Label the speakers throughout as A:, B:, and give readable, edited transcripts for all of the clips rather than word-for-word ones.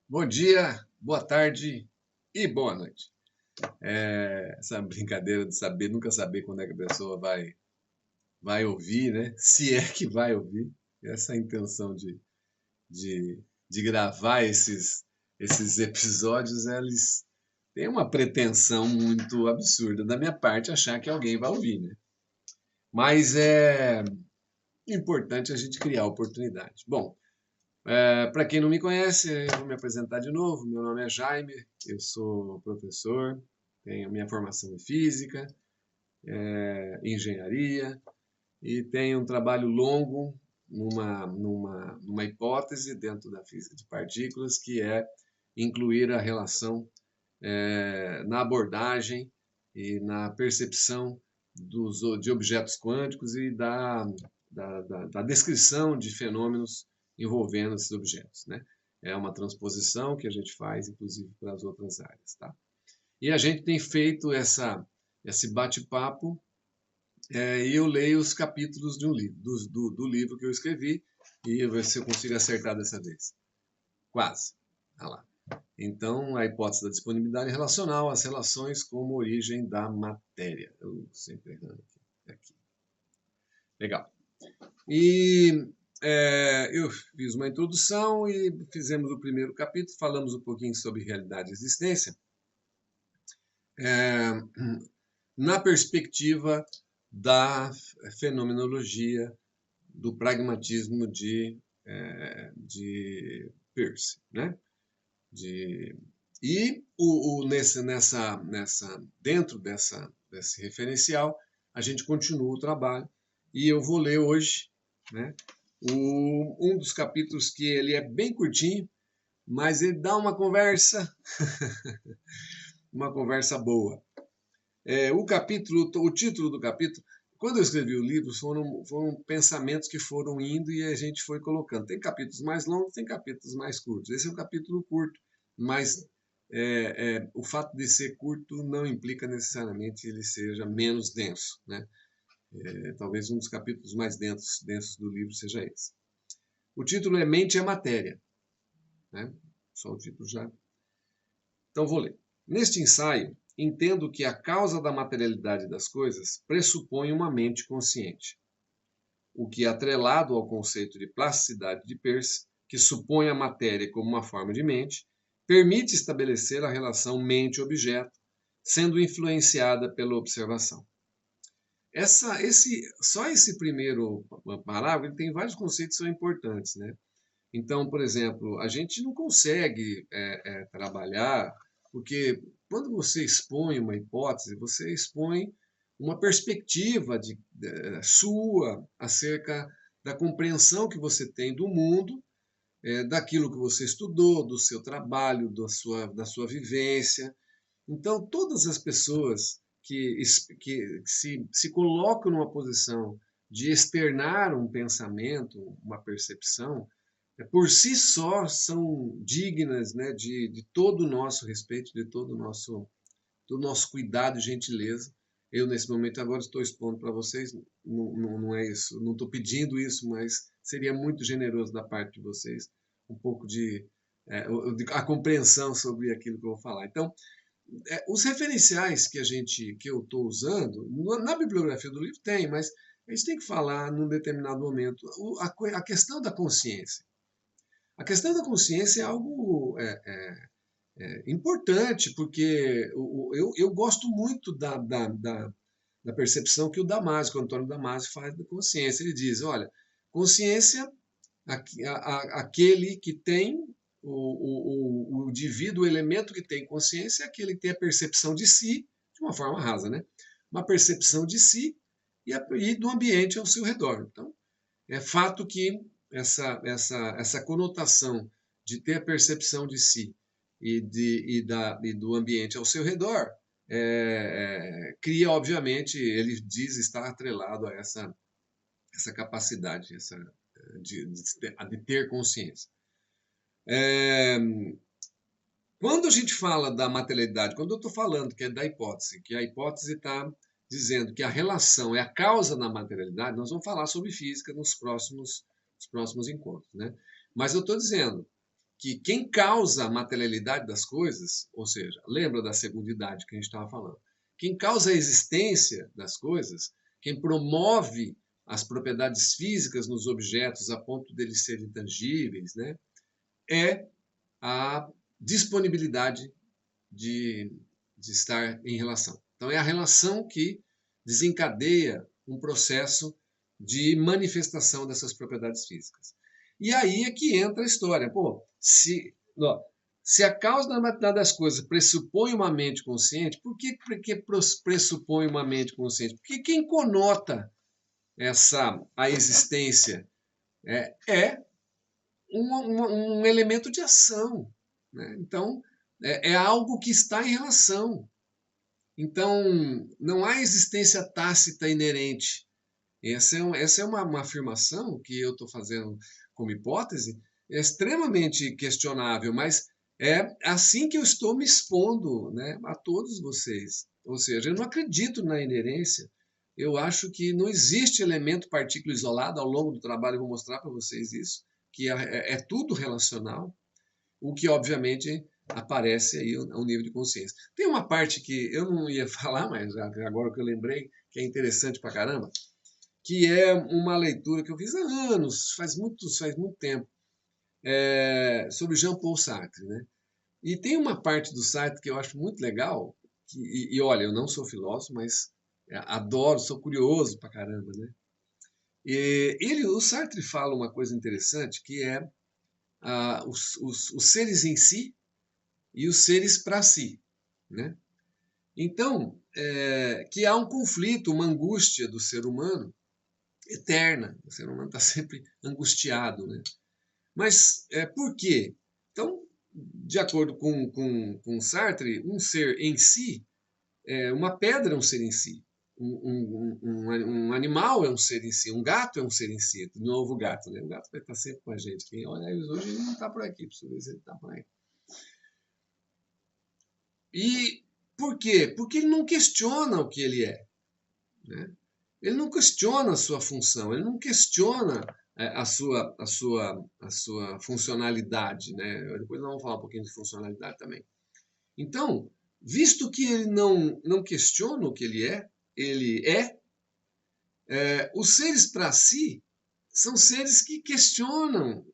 A: Bom dia, boa tarde e boa noite. Essa brincadeira de saber, nunca saber quando é que a pessoa vai ouvir, né? Se é que vai ouvir. Essa é a intenção de, de gravar esses episódios, eles têm uma pretensão muito absurda da minha parte achar que alguém vai ouvir, né? Mas é importante a gente criar oportunidade. Bom, para quem não me conhece, eu vou me apresentar de novo. Meu nome é Jaime, eu sou professor, tenho minha formação em física, engenharia e tenho um trabalho longo numa hipótese dentro da física de partículas, que é incluir a relação na abordagem e na percepção de objetos quânticos e da descrição de fenômenos envolvendo esses objetos, né? É uma transposição que a gente faz, inclusive, para as outras áreas, tá? E a gente tem feito esse bate-papo e eu leio os capítulos de um livro, do livro que eu escrevi, e ver se eu consigo acertar dessa vez. Quase. Olha lá. Então, a hipótese da disponibilidade relacional, as relações como origem da matéria. Eu sempre errando aqui. Legal. E eu fiz uma introdução e fizemos o primeiro capítulo, falamos um pouquinho sobre realidade e existência, na perspectiva da fenomenologia do pragmatismo de Peirce, né? Dentro desse referencial, a gente continua o trabalho e eu vou ler hoje, né, um dos capítulos que ele é bem curtinho, mas ele dá uma conversa, uma conversa boa. O título do capítulo, quando eu escrevi o livro, foram pensamentos que foram indo e a gente foi colocando. Tem capítulos mais longos, tem capítulos mais curtos. Esse é um capítulo curto, mas o fato de ser curto não implica necessariamente ele seja menos denso, né? Talvez um dos capítulos mais densos do livro seja esse. O título é Mente é Matéria, né? Só o título já. Então vou ler. Neste ensaio, entendo que a causa da materialidade das coisas pressupõe uma mente consciente, o que, atrelado ao conceito de plasticidade de Peirce, que supõe a matéria como uma forma de mente, permite estabelecer a relação mente-objeto, sendo influenciada pela observação. Só esse primeiro parágrafo ele tem vários conceitos que são importantes, né? Então, por exemplo, a gente não consegue trabalhar, porque quando você expõe uma hipótese, você expõe uma perspectiva sua acerca da compreensão que você tem do mundo, daquilo que você estudou, do seu trabalho, da sua vivência. Então, todas as pessoas que se colocam numa posição de externar um pensamento, uma percepção, por si só são dignas, né, de todo o nosso respeito, de todo do nosso cuidado e gentileza. Eu, nesse momento, agora estou expondo para vocês, não é isso, não estou pedindo isso, mas seria muito generoso da parte de vocês um pouco a compreensão sobre aquilo que eu vou falar. Então, os referenciais que eu estou usando, na bibliografia do livro tem, mas a gente tem que falar num determinado momento a questão da consciência. A questão da consciência é algo importante, porque eu gosto muito da percepção que o Damasio, que o Antônio Damasio faz da consciência. Ele diz, olha, consciência, aquele que tem, o indivíduo, o elemento que tem consciência é aquele que tem a percepção de si, de uma forma rasa, né? Uma percepção de si e do ambiente ao seu redor. Então, é fato que essa conotação de ter a percepção de si e do ambiente ao seu redor cria, obviamente, ele diz estar atrelado a essa capacidade de ter consciência. Quando a gente fala da materialidade, quando eu estou falando que é da hipótese, que a hipótese está dizendo que a relação é a causa da materialidade, nós vamos falar sobre física nos próximos encontros, né? Mas eu estou dizendo que quem causa a materialidade das coisas, ou seja, lembra da segunda idade que a gente estava falando, quem causa a existência das coisas, quem promove as propriedades físicas nos objetos a ponto deles serem tangíveis, né, é a disponibilidade de estar em relação. Então, é a relação que desencadeia um processo de manifestação dessas propriedades físicas. E aí é que entra a história. Pô, se a causa da materialidade das coisas pressupõe uma mente consciente, por que pressupõe uma mente consciente? Porque quem conota a existência é um elemento de ação. Né? Então, é algo que está em relação. Então, não há existência tácita inerente. Essa é uma afirmação que eu estou fazendo como hipótese, é extremamente questionável, mas é assim que eu estou me expondo, né, a todos vocês. Ou seja, eu não acredito na inerência. Eu acho que não existe elemento partícula isolado. Ao longo do trabalho eu vou mostrar para vocês isso, que é tudo relacional, o que obviamente aparece aí um nível de consciência. Tem uma parte que eu não ia falar, mas agora que eu lembrei, que é interessante pra caramba, que é uma leitura que eu fiz há anos, faz muito tempo, sobre Jean-Paul Sartre, né? E tem uma parte do Sartre que eu acho muito legal, e olha, eu não sou filósofo, mas adoro, sou curioso pra caramba, né? O Sartre fala uma coisa interessante, que é os seres em si e os seres para si, né? Então, que há um conflito, uma angústia do ser humano eterna. O ser humano está sempre angustiado, né? Mas por quê? Então, de acordo com Sartre, um ser em si, uma pedra é um ser em si, um animal é um ser em si, um gato é um ser em si. De novo o gato, né? O gato vai estar sempre com a gente. Quem olha hoje ele não está por aqui, para ver se ele está por aí. E por quê? Porque ele não questiona o que ele é. Né? Ele não questiona a sua função, ele não questiona a sua funcionalidade. Né? Depois nós vamos falar um pouquinho de funcionalidade também. Então, visto que ele não questiona o que ele os seres para si são seres que questionam.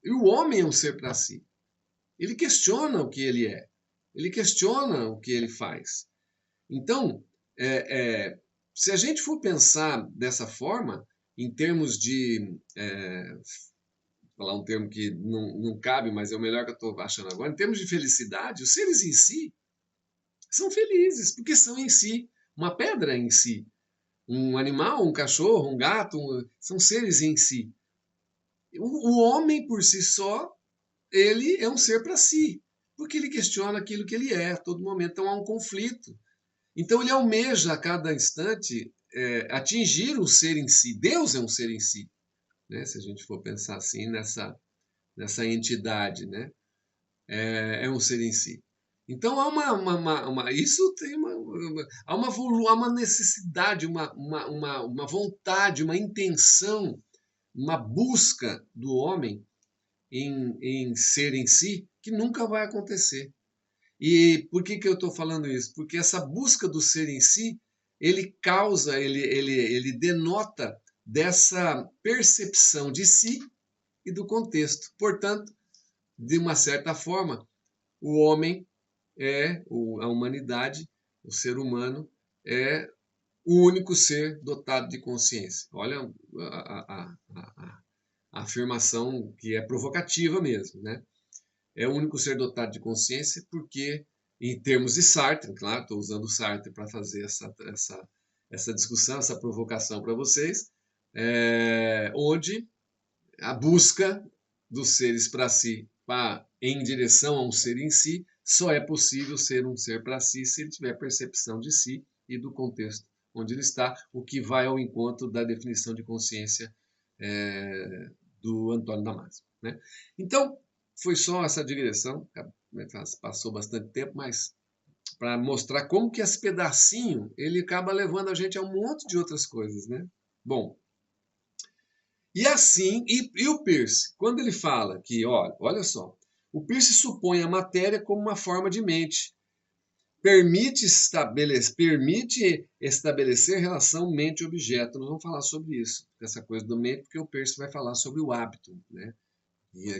A: E o homem é um ser para si. Ele questiona o que ele é. Ele questiona o que ele faz. Então, se a gente for pensar dessa forma, em termos de. Falar um termo que não cabe, mas é o melhor que eu estou achando agora, em termos de felicidade, os seres em si são felizes, porque são em si uma pedra em si. Um animal, um cachorro, um gato, são seres em si. O homem, por si só, ele é um ser para si, porque ele questiona aquilo que ele é a todo momento. Então há um conflito. Então ele almeja a cada instante atingir o ser em si. Deus é um ser em si, né? Se a gente for pensar assim nessa entidade, né? É um ser em si. Então há isso tem há uma necessidade, uma vontade, uma intenção, uma busca do homem em ser em si que nunca vai acontecer. E por que eu estou falando isso? Porque essa busca do ser em si, ele causa, ele denota dessa percepção de si e do contexto. Portanto, de uma certa forma, o homem a humanidade, o ser humano, é o único ser dotado de consciência. Olha a afirmação que é provocativa mesmo, né? É o único ser dotado de consciência porque, em termos de Sartre, claro, estou usando o Sartre para fazer essa discussão, essa provocação para vocês, onde a busca dos seres para si, em direção a um ser em si, só é possível ser um ser para si se ele tiver percepção de si e do contexto onde ele está, o que vai ao encontro da definição de consciência do Antônio Damasio. Né? Então, foi só essa digressão, passou bastante tempo, mas para mostrar como que esse pedacinho ele acaba levando a gente a um monte de outras coisas, né? Bom, e assim, e o Peirce, quando ele fala que, olha só, O Peirce supõe a matéria como uma forma de mente. Permite estabelecer relação mente-objeto. Nós vamos falar sobre isso, essa coisa do mente, porque o Peirce vai falar sobre o hábito, né?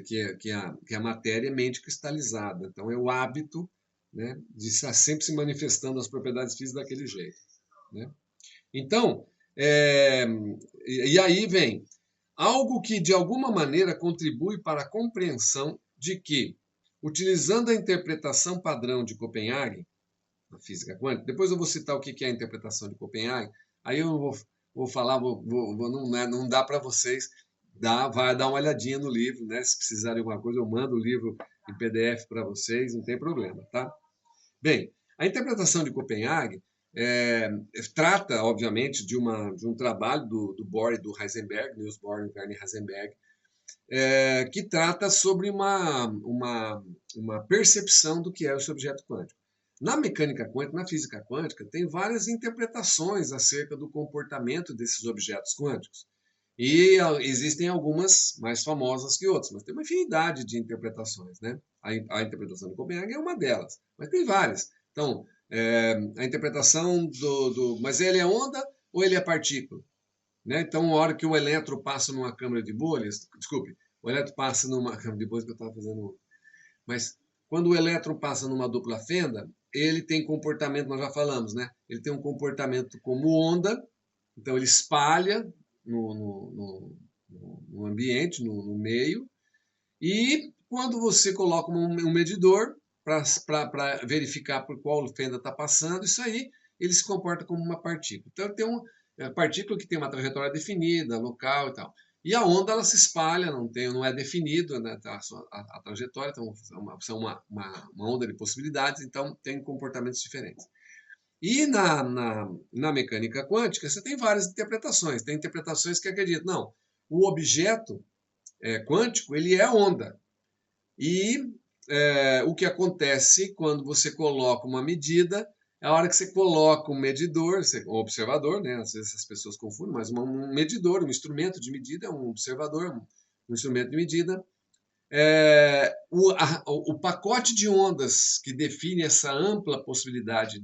A: Que a matéria é mente cristalizada. Então, é o hábito, né, de estar sempre se manifestando as propriedades físicas daquele jeito, né? Então, e aí vem algo que de alguma maneira contribui para a compreensão de que, utilizando a interpretação padrão de Copenhague, na física quântica, depois eu vou citar o que é a interpretação de Copenhague, aí eu vou falar, não dá para vocês, vai dar uma olhadinha no livro, né? Se precisarem de alguma coisa, eu mando o livro em PDF para vocês, não tem problema, tá? Bem, a interpretação de Copenhague trata, obviamente, de um trabalho do Bohr e do Heisenberg, Niels Bohr e Werner Heisenberg, que trata sobre uma percepção do que é esse objeto quântico. Na mecânica quântica, na física quântica, tem várias interpretações acerca do comportamento desses objetos quânticos. E existem algumas mais famosas que outras, mas tem uma infinidade de interpretações, né? A interpretação de Copenhague é uma delas, mas tem várias. Então, a interpretação mas ele é onda ou ele é partícula? Né? Então, a hora que o elétron passa numa câmara de bolhas, desculpe, o elétron passa numa câmara de bolhas que eu estava fazendo, mas quando o elétron passa numa dupla fenda, ele tem comportamento, nós já falamos, né? Ele tem um comportamento como onda, então ele espalha no ambiente, no meio, e quando você coloca um medidor para verificar por qual fenda está passando, isso aí ele se comporta como uma partícula. Então tem uma partícula que tem uma trajetória definida, local e tal. E a onda ela se espalha, não é definido, né, a trajetória, então são uma onda de possibilidades, então tem comportamentos diferentes. E na mecânica quântica, você tem várias interpretações. Tem interpretações que acreditam, não, o objeto quântico ele é onda. E o que acontece quando você coloca uma medida, é a hora que você coloca um medidor, um observador, né? Às vezes as pessoas confundem, mas um medidor, um instrumento de medida, é um observador, um instrumento de medida. O pacote de ondas que define essa ampla possibilidade,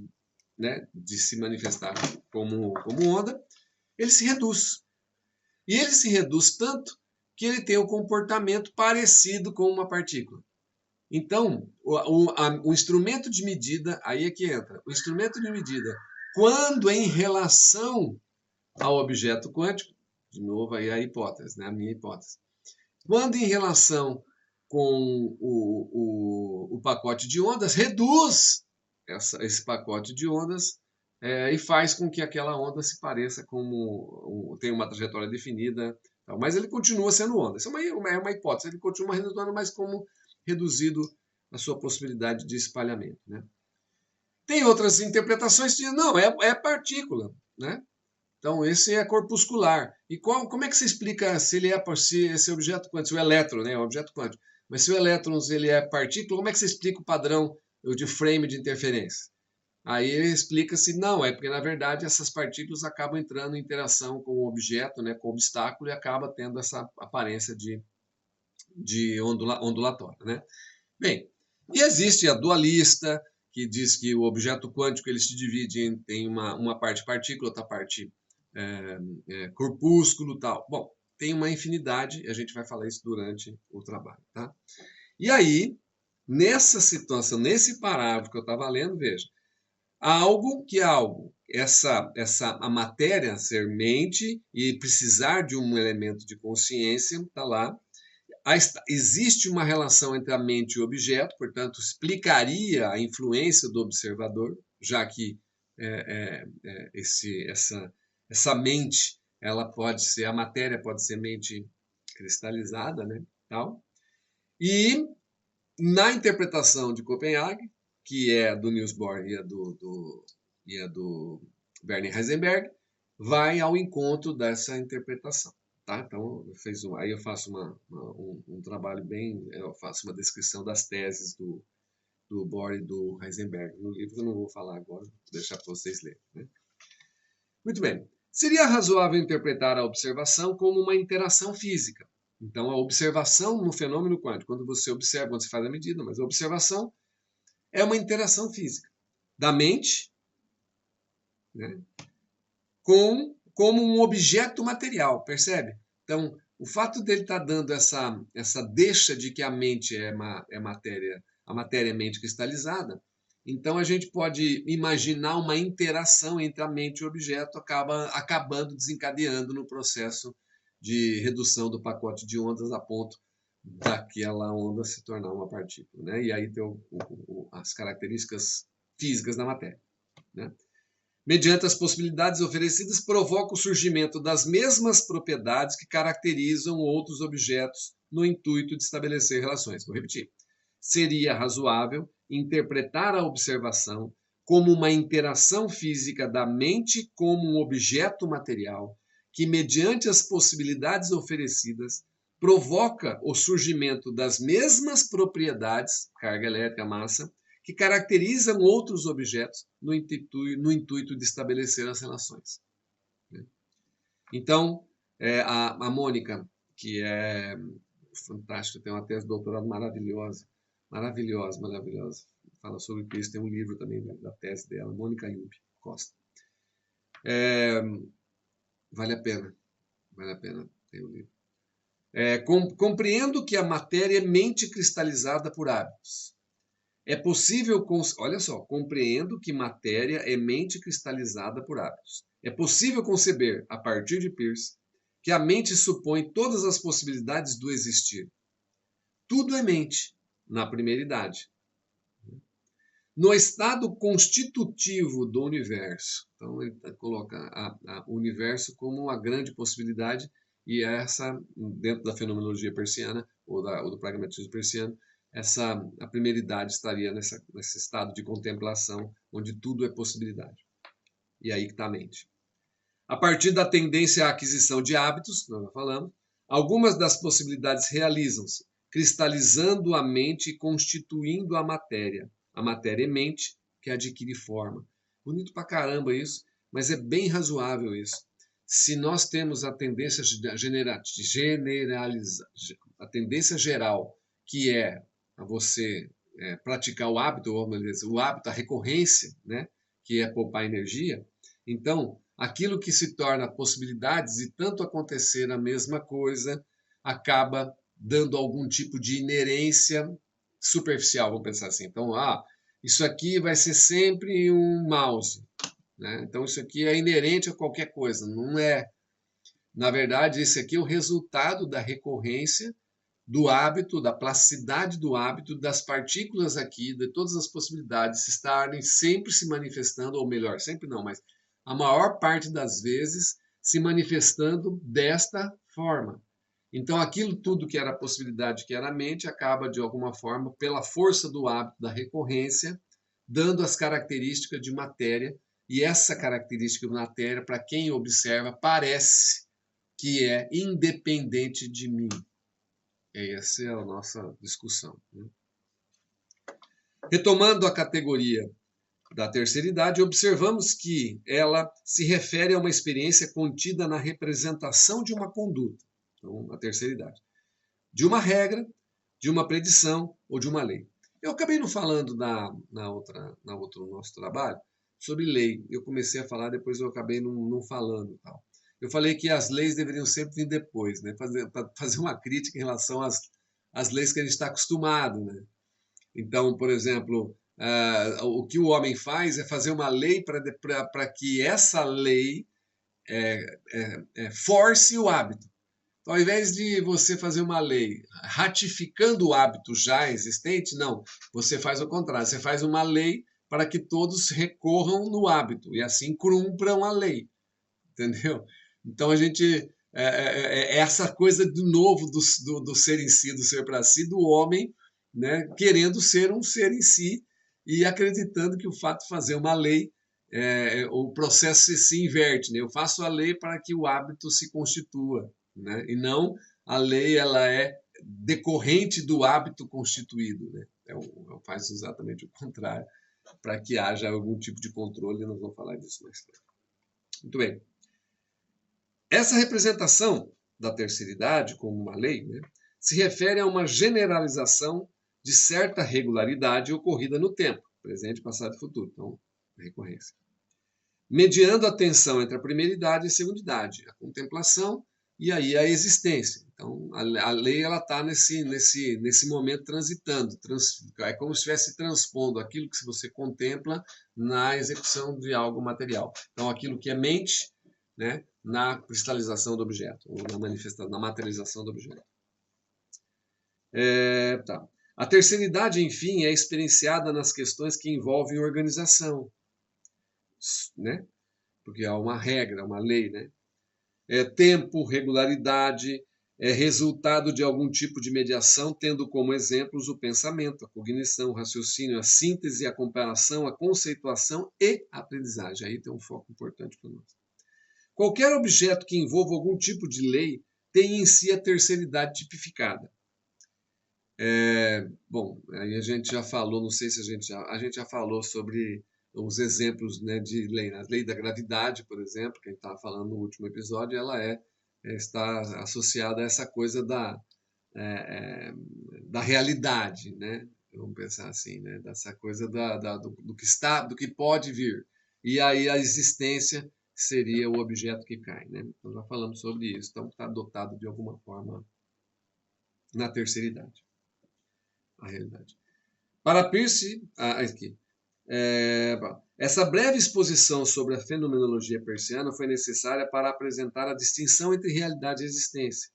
A: né, de se manifestar como onda, ele se reduz. E ele se reduz tanto que ele tem um comportamento parecido com uma partícula. Então, o instrumento de medida, aí é que entra. O instrumento de medida, quando em relação ao objeto quântico, de novo aí a hipótese, né, a minha hipótese. Quando em relação com o pacote de ondas, reduz esse pacote de ondas e faz com que aquela onda se pareça como tem uma trajetória definida, mas ele continua sendo onda. Isso é uma hipótese, ele continua reduzindo, mas como reduzido a sua possibilidade de espalhamento, né? Tem outras interpretações que dizem, não, é partícula, né? Então, esse é corpuscular. E como é que se explica se ele se esse objeto quântico, se o elétron, né, o objeto quântico, mas se o elétron ele é partícula, como é que se explica o padrão de frame de interferência? Aí ele explica-se, não, é porque na verdade essas partículas acabam entrando em interação com o objeto, né, com o obstáculo, e acaba tendo essa aparência de ondulatória, né? Bem, e existe a dualista, que diz que o objeto quântico ele se divide em uma parte partícula, outra parte corpúsculo, tal. Bom, tem uma infinidade, e a gente vai falar isso durante o trabalho, tá? E aí, nessa situação, nesse parágrafo que eu estava lendo, veja, a matéria ser mente e precisar de um elemento de consciência, está lá. Existe uma relação entre a mente e o objeto, portanto, explicaria a influência do observador, já que essa mente, a matéria pode ser mente cristalizada, né? Tal. E na interpretação de Copenhague, que é do Niels Bohr e é do Werner Heisenberg, vai ao encontro dessa interpretação. Tá? Então, aí eu faço um trabalho eu faço uma descrição das teses do Bohr e do Heisenberg. No livro eu não vou falar agora, vou deixar para vocês lerem. Né? Muito bem. Seria razoável interpretar a observação como uma interação física, Então, a observação no fenômeno quântico, quando você observa, quando você faz a medida, mas a observação é uma interação física da mente, né, como um objeto material, percebe? Então, o fato dele estar dando essa deixa de que a mente é matéria, a matéria é mente cristalizada, então a gente pode imaginar uma interação entre a mente e o objeto, acabando desencadeando no processo de redução do pacote de ondas a ponto daquela onda se tornar uma partícula, né? E aí tem as características físicas da matéria, né? Mediante as possibilidades oferecidas, provoca o surgimento das mesmas propriedades que caracterizam outros objetos no intuito de estabelecer relações. Vou repetir. Seria razoável interpretar a observação como uma interação física da mente como um objeto material que, mediante as possibilidades oferecidas, provoca o surgimento das mesmas propriedades, carga elétrica, massa, que caracterizam outros objetos no intuito de estabelecer as relações. Então, a Mônica, que é fantástica, tem uma tese de doutorado maravilhosa, maravilhosa, maravilhosa, fala sobre isso, tem um livro também da tese dela, Mônica Yubi Costa. Vale a pena ter o livro. Compreendo que a matéria é mente cristalizada por hábitos. É possível, olha só, compreendo que matéria é mente cristalizada por hábitos. É possível conceber, a partir de Peirce, que a mente supõe todas as possibilidades do existir. Tudo é mente, na primeira idade. No estado constitutivo do universo. Então, ele coloca o universo como uma grande possibilidade, e essa, dentro da fenomenologia persiana, ou do pragmatismo persiano, a primeira idade estaria nesse estado de contemplação, onde tudo é possibilidade. E aí que está a mente. A partir da tendência à aquisição de hábitos, nós já falamos, algumas das possibilidades realizam-se, cristalizando a mente e constituindo a matéria. A matéria é mente que adquire forma. Bonito pra caramba isso, mas é bem razoável isso. Se nós temos a tendência a tendência geral, que é a você praticar o hábito, a recorrência, né, que é poupar energia, então aquilo que se torna possibilidades de tanto acontecer a mesma coisa acaba dando algum tipo de inerência superficial, vamos pensar assim. Então, isso aqui vai ser sempre um mouse, né? Então, isso aqui é inerente a qualquer coisa, não é. Na verdade, esse aqui é o resultado da recorrência do hábito, da plasticidade do hábito, das partículas aqui, de todas as possibilidades estarem sempre se manifestando, ou melhor, sempre não, mas a maior parte das vezes se manifestando desta forma. Então, aquilo tudo que era possibilidade, que era a mente, acaba, de alguma forma, pela força do hábito, da recorrência, dando as características de matéria, e essa característica de matéria, para quem observa, parece que é independente de mim. Essa é a nossa discussão. Retomando a categoria da terceira idade, observamos que ela se refere a uma experiência contida na representação de uma conduta, então, a terceira idade, de uma regra, de uma predição ou de uma lei. Eu acabei não falando na outro nosso trabalho sobre lei. Eu comecei a falar, depois eu acabei não falando. Tal. Eu falei que as leis deveriam sempre vir depois, né? Fazer uma crítica em relação às leis que a gente está acostumado. Né? Então, por exemplo, o que o homem faz é fazer uma lei para que essa lei force o hábito. Então, ao invés de você fazer uma lei ratificando o hábito já existente, não, você faz o contrário, você faz uma lei para que todos recorram no hábito e assim cumpram a lei, entendeu? Então a gente essa coisa de novo do ser em si, do ser para si, do homem, né, querendo ser um ser em si e acreditando que o fato de fazer uma lei o processo se inverte, né? Eu faço a lei para que o hábito se constitua, né? E não a lei ela é decorrente do hábito constituído, né? Eu faço exatamente o contrário para que haja algum tipo de controle, nós vamos falar disso mais tarde. Muito bem. Essa representação da terceira-idade, como uma lei, né, se refere a uma generalização de certa regularidade ocorrida no tempo, presente, passado e futuro. Então, recorrência. Mediando a tensão entre a primeira idade e a segunda idade, a contemplação e aí a existência. Então, a lei ela está nesse momento transitando, é como se estivesse transpondo aquilo que você contempla na execução de algo material. Então, aquilo que é mente, né, na cristalização do objeto, ou na manifestação, na materialização do objeto. Tá. A terceira idade, enfim, é experienciada nas questões que envolvem organização, né? Porque há uma regra, uma lei, né? Tempo, regularidade, resultado de algum tipo de mediação, tendo como exemplos o pensamento, a cognição, o raciocínio, a síntese, a comparação, a conceituação e a aprendizagem. Aí tem um foco importante para nós. Qualquer objeto que envolva algum tipo de lei tem em si a terceira idade tipificada. Bom, aí a gente já falou, não sei se a gente já falou sobre os exemplos, né, de lei. A lei da gravidade, por exemplo, que a gente estava falando no último episódio, ela está associada a essa coisa da realidade, né? Vamos pensar assim, né? Dessa coisa do que está, do que pode vir. E aí a existência seria o objeto que cai, né? Então já falamos sobre isso. Então está dotado de alguma forma na terceira idade. A realidade. Para Peirce, aqui, essa breve exposição sobre a fenomenologia peirciana foi necessária para apresentar a distinção entre realidade e existência.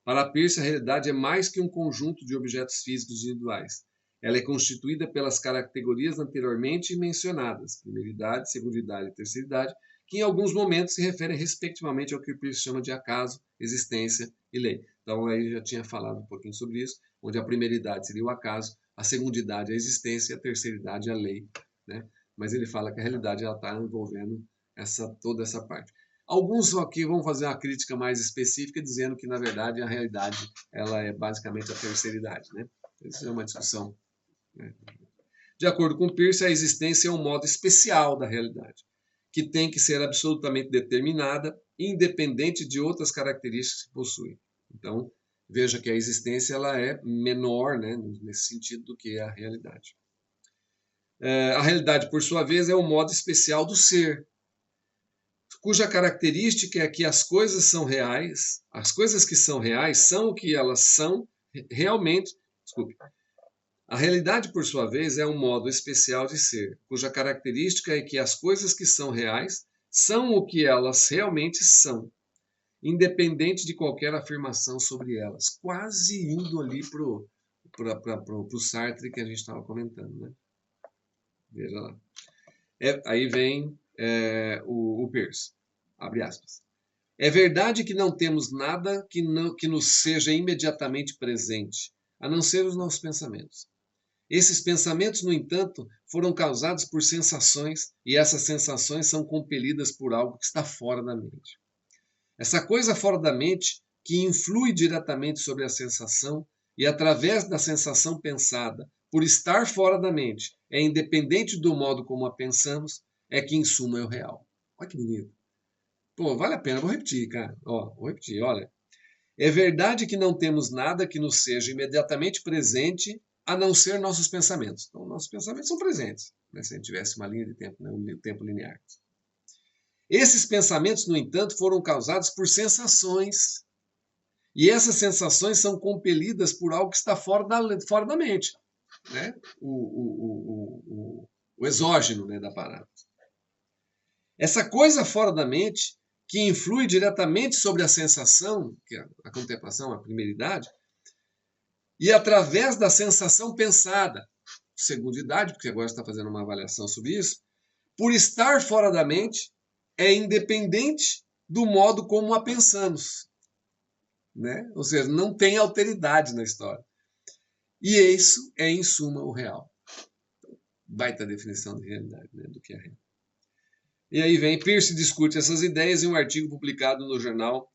A: Para Peirce, a realidade é mais que um conjunto de objetos físicos individuais. Ela é constituída pelas categorias anteriormente mencionadas, primeira idade, segunda idade e terceira idade, que em alguns momentos se referem respectivamente ao que Peirce chama de acaso, existência e lei. Então, aí já tinha falado um pouquinho sobre isso, onde a primeira idade seria o acaso, a segunda idade a existência e a terceira idade a lei, né? Mas ele fala que a realidade está envolvendo toda essa parte. Alguns aqui vão fazer uma crítica mais específica, dizendo que, na verdade, a realidade ela é basicamente a terceira idade, né? Isso é uma discussão, né? De acordo com Peirce, a existência é um modo especial da realidade, que tem que ser absolutamente determinada, independente de outras características que possui. Então, veja que a existência ela é menor, né, nesse sentido, do que a realidade. A realidade, por sua vez, é um modo especial do ser, cuja característica é que as coisas são reais, as coisas que são reais são o que elas são realmente. Desculpe. A realidade, por sua vez, é um modo especial de ser, cuja característica é que as coisas que são reais são o que elas realmente são, independente de qualquer afirmação sobre elas. Quase indo ali pro Sartre que a gente estava comentando, né? Veja lá. Aí vem o Peirce, abre aspas. É verdade que não temos nada que nos seja imediatamente presente, a não ser os nossos pensamentos. Esses pensamentos, no entanto, foram causados por sensações e essas sensações são compelidas por algo que está fora da mente. Essa coisa fora da mente, que influi diretamente sobre a sensação e através da sensação pensada, por estar fora da mente, é independente do modo como a pensamos, é que em suma é o real. Olha que bonito. Pô, vale a pena, vou repetir, cara. Vou repetir, olha. É verdade que não temos nada que nos seja imediatamente presente, a não ser nossos pensamentos. Então, nossos pensamentos são presentes, né? Se a gente tivesse uma linha de tempo, né? Um tempo linear. Esses pensamentos, no entanto, foram causados por sensações. E essas sensações são compelidas por algo que está fora da mente, né? O exógeno, né, da parada. Essa coisa fora da mente, que influi diretamente sobre a sensação, que é a contemplação, a primeira idade, e através da sensação pensada, segunda idade, porque agora está fazendo uma avaliação sobre isso, por estar fora da mente, é independente do modo como a pensamos, né? Ou seja, não tem alteridade na história. E isso é, em suma, o real. Baita definição de realidade, né? Do que é real. E aí vem, Peirce discute essas ideias em um artigo publicado no jornal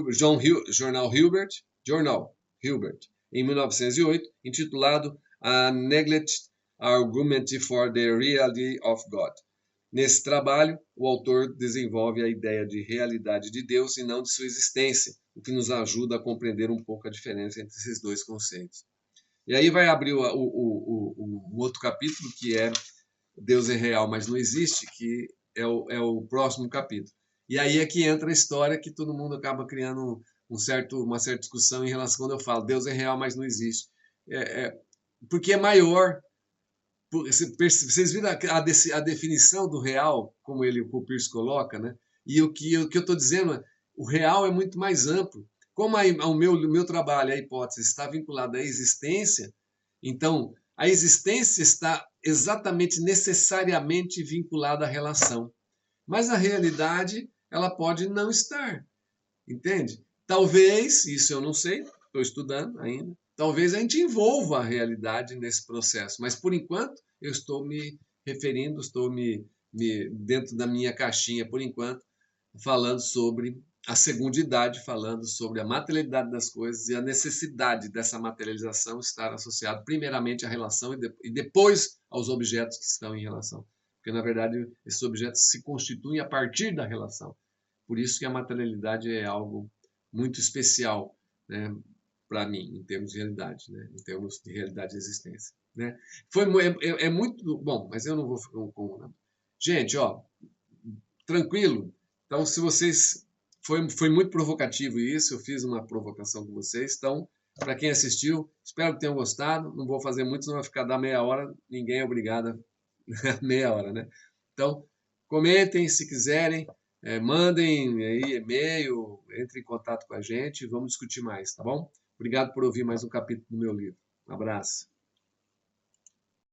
A: Journal Hilbert, em 1908, intitulado A Neglected Argument for the Reality of God. Nesse trabalho, o autor desenvolve a ideia de realidade de Deus e não de sua existência, o que nos ajuda a compreender um pouco a diferença entre esses dois conceitos. E aí vai abrir o outro capítulo, que é Deus é real, mas não existe, que é o próximo capítulo. E aí é que entra a história que todo mundo acaba criando uma certa discussão em relação quando eu falo Deus é real, mas não existe. Porque é maior. Vocês viram a definição do real, como o Peirce coloca, né? E o que eu estou dizendo, o real é muito mais amplo. Como o meu trabalho, a hipótese, está vinculada à existência, então a existência está exatamente, necessariamente vinculada à relação. Mas a realidade, ela pode não estar, entende? Talvez, isso eu não sei, estou estudando ainda, talvez a gente envolva a realidade nesse processo, mas por enquanto eu estou me referindo, estou dentro da minha caixinha, por enquanto, falando sobre a segundidade, falando sobre a materialidade das coisas e a necessidade dessa materialização estar associado primeiramente à relação e depois aos objetos que estão em relação. Porque, na verdade, esses objetos se constituem a partir da relação. Por isso que a materialidade é algo muito especial, né, para mim, em termos de realidade, né, em termos de realidade de existência. Né. É muito bom, mas eu não vou. Gente, ó, tranquilo. Então, se vocês. Foi muito provocativo isso, eu fiz uma provocação com vocês. Então, para quem assistiu, espero que tenham gostado. Não vou fazer muito, senão vai ficar da meia hora. Ninguém é obrigado a meia hora, né? Então, comentem se quiserem, mandem aí e-mail, entre em contato com a gente, vamos discutir mais, tá bom? Obrigado por ouvir mais um capítulo do meu livro. Um abraço.